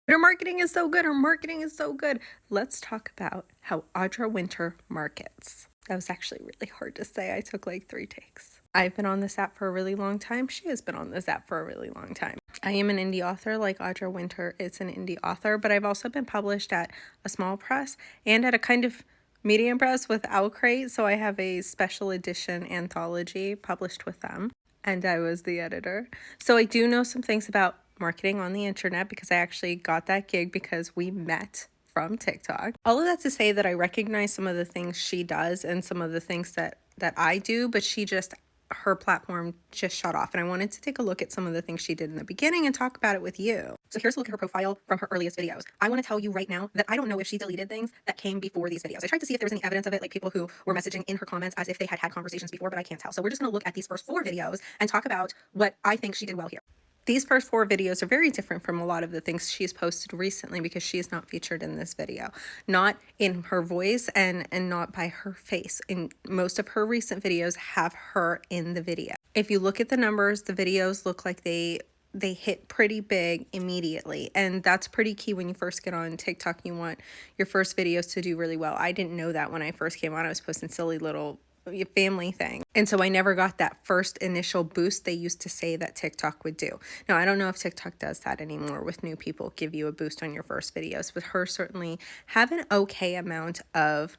Her marketing is so good. Her marketing is so good. Let's talk about how Audra Winter markets. That was actually really hard to say. I took like 3 takes. I've been on this app for a really long time. She has been on this app for a really long time. I am an indie author like Audra Winter is an indie author, but I've also been published at a small press and at a kind of medium press with Owlcrate. So I have a special edition anthology published with them, and I was the editor. So I do know some things about marketing on the internet because I actually got that gig because we met from TikTok. All of that to say that I recognize some of the things she does and some of the things that I do, but her platform just shut off. And I wanted to take a look at some of the things she did in the beginning and talk about it with you. So here's a look at her profile from her earliest videos. I want to tell you right now that I don't know if she deleted things that came before these videos. I tried to see if there was any evidence of it, like people who were messaging in her comments as if they had conversations before, but I can't tell. So we're just going to look at these first 4 videos and talk about what I think she did well here. These first 4 videos are very different from a lot of the things she's posted recently because she is not featured in this video. Not in her voice and not by her face. In most of her recent videos have her in the video. If you look at the numbers, the videos look like they hit pretty big immediately. And that's pretty key when you first get on TikTok. You want your first videos to do really well. I didn't know that when I first came on. I was posting silly little family thing. And so I never got that first initial boost they used to say that TikTok would do. Now, I don't know if TikTok does that anymore with new people, give you a boost on your first videos, but her certainly have an okay amount of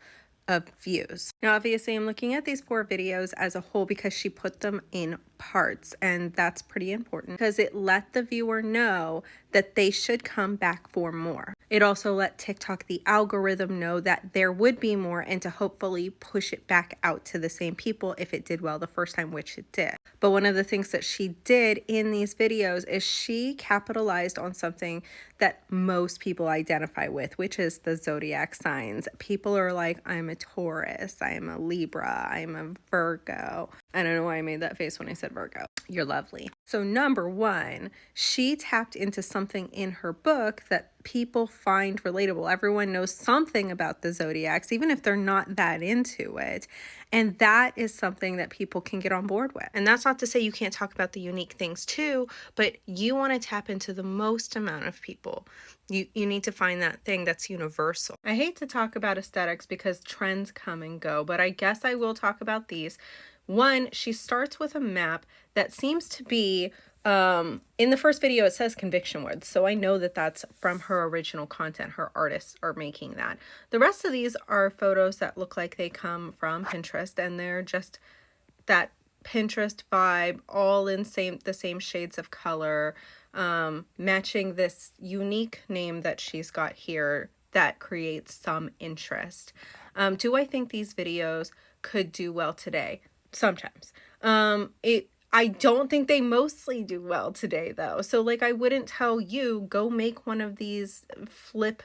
views. Now, obviously, I'm looking at these 4 videos as a whole because she put them in parts, and that's pretty important because it let the viewer know that they should come back for more. It also let TikTok, the algorithm, know that there would be more and to hopefully push it back out to the same people if it did well the first time, which it did. But one of the things that she did in these videos is she capitalized on something that most people identify with, which is the zodiac signs. People are like, I'm a Taurus, I'm a Libra, I'm a Virgo. I don't know why I made that face when I said Virgo. You're lovely. So number 1, she tapped into something in her book that people find relatable. Everyone knows something about the zodiacs, even if they're not that into it. And that is something that people can get on board with. And that's not to say you can't talk about the unique things too, but you want to tap into the most amount of people. You need to find that thing that's universal. I hate to talk about aesthetics because trends come and go, but I guess I will talk about these. 1, she starts with a map that seems to be, in the first video, it says conviction words. So I know that that's from her original content. Her artists are making that. The rest of these are photos that look like they come from Pinterest, and they're just that Pinterest vibe, all in the same shades of color, matching this unique name that she's got here that creates some interest. Do I think these videos could do well today? Sometimes. I don't think they mostly do well today though. So like I wouldn't tell you go make one of these flip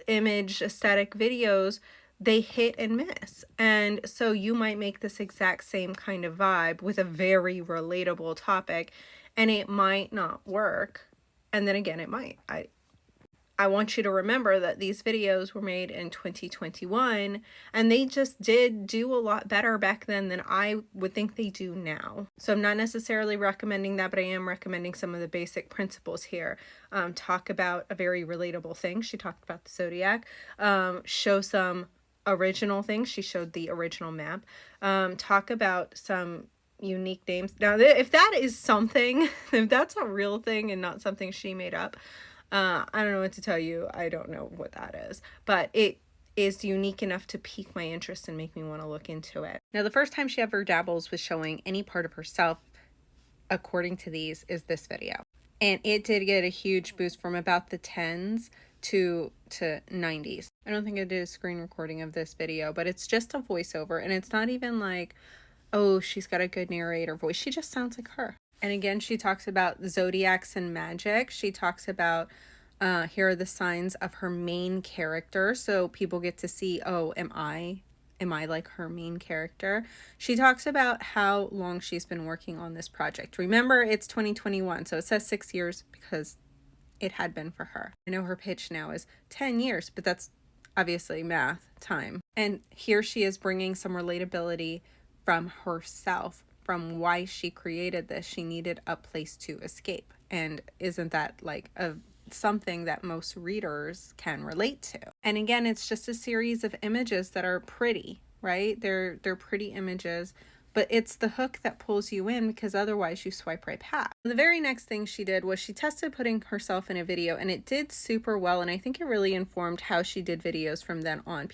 image aesthetic videos. They hit and miss. And so you might make this exact same kind of vibe with a very relatable topic and it might not work. And then again, it might. I want you to remember that these videos were made in 2021 and they just did do a lot better back then than I would think they do now. So I'm not necessarily recommending that, but I am recommending some of the basic principles here. Talk about a very relatable thing. She talked about the zodiac. Show some original things. She showed the original map. Talk about some unique names. Now, if that is something, if that's a real thing and not something she made up, I don't know what to tell you. I don't know what that is, but it is unique enough to pique my interest and make me want to look into it. Now, the first time she ever dabbles with showing any part of herself, according to these, is this video. And it did get a huge boost from about the 10s to 90s. I don't think I did a screen recording of this video, but it's just a voiceover. And it's not even like, oh, she's got a good narrator voice. She just sounds like her. And again, she talks about zodiacs and magic. She talks about, here are the signs of her main character. So people get to see, oh, am I like her main character? She talks about how long she's been working on this project. Remember, it's 2021, so it says 6 years because it had been for her. I know her pitch now is 10 years, but that's obviously math time. And here she is bringing some relatability from herself, from why she created this. She needed a place to escape. And isn't that like a something that most readers can relate to. And again, it's just a series of images that are pretty, right? They're pretty images, but it's the hook that pulls you in, because otherwise you swipe right past. The very next thing she did was she tested putting herself in a video, and it did super well, and I think it really informed how she did videos from then on.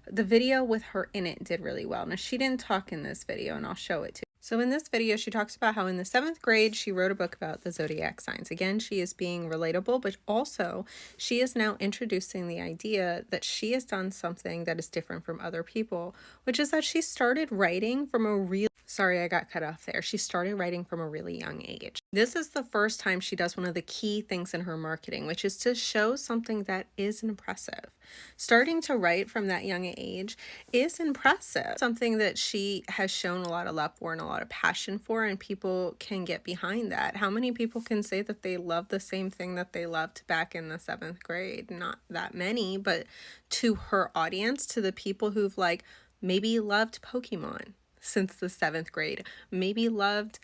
The video with her in it did really well. Now, she didn't talk in this video, and I'll show it to you. So in this video, she talks about how in the 7th grade, she wrote a book about the zodiac signs. Again, she is being relatable, but also she is now introducing the idea that she has done something that is different from other people, which is that she started writing from a real... Sorry, I got cut off there. She started writing from a really young age. This is the first time she does one of the key things in her marketing, which is to show something that is impressive. Starting to write from that young age is impressive. Something that she has shown a lot of love for and a lot of passion for, and people can get behind that. How many people can say that they love the same thing that they loved back in the 7th grade? Not that many, but to her audience, to the people who've like maybe loved Pokemon since the 7th grade, maybe loved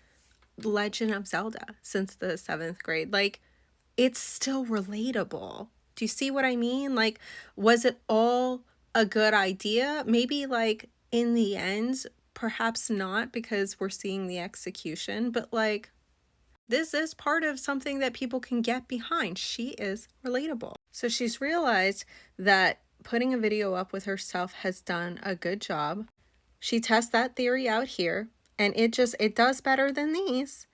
Legend of Zelda since the 7th grade, like, it's still relatable. Do you see what I mean? Like, was it all a good idea? Maybe, like, in the end, perhaps not, because we're seeing the execution, but like, this is part of something that people can get behind. She is relatable. So she's realized that putting a video up with herself has done a good job. She tests that theory out here, and it does better than these,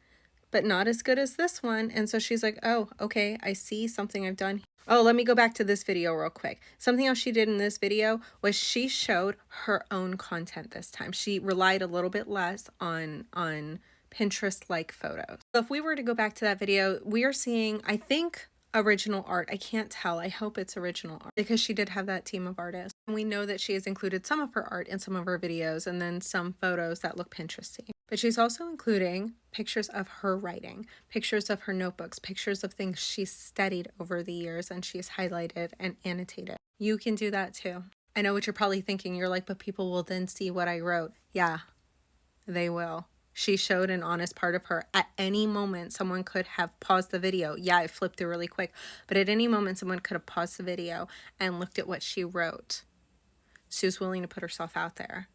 but not as good as this one. And so she's like, oh, okay, I see something I've done. Oh, let me go back to this video real quick. Something else she did in this video was she showed her own content this time. She relied a little bit less on Pinterest-like photos. So if we were to go back to that video, we are seeing, I think, original art. I can't tell. I hope it's original art, because she did have that team of artists. And we know that she has included some of her art in some of her videos, and then some photos that look Pinteresty. But she's also including pictures of her writing, pictures of her notebooks, pictures of things she's studied over the years and she's highlighted and annotated. You can do that too. I know what you're probably thinking. You're like, but people will then see what I wrote. Yeah, they will. She showed an honest part of her. At any moment, someone could have paused the video. Yeah, I flipped through really quick. But at any moment, someone could have paused the video and looked at what she wrote. She was willing to put herself out there.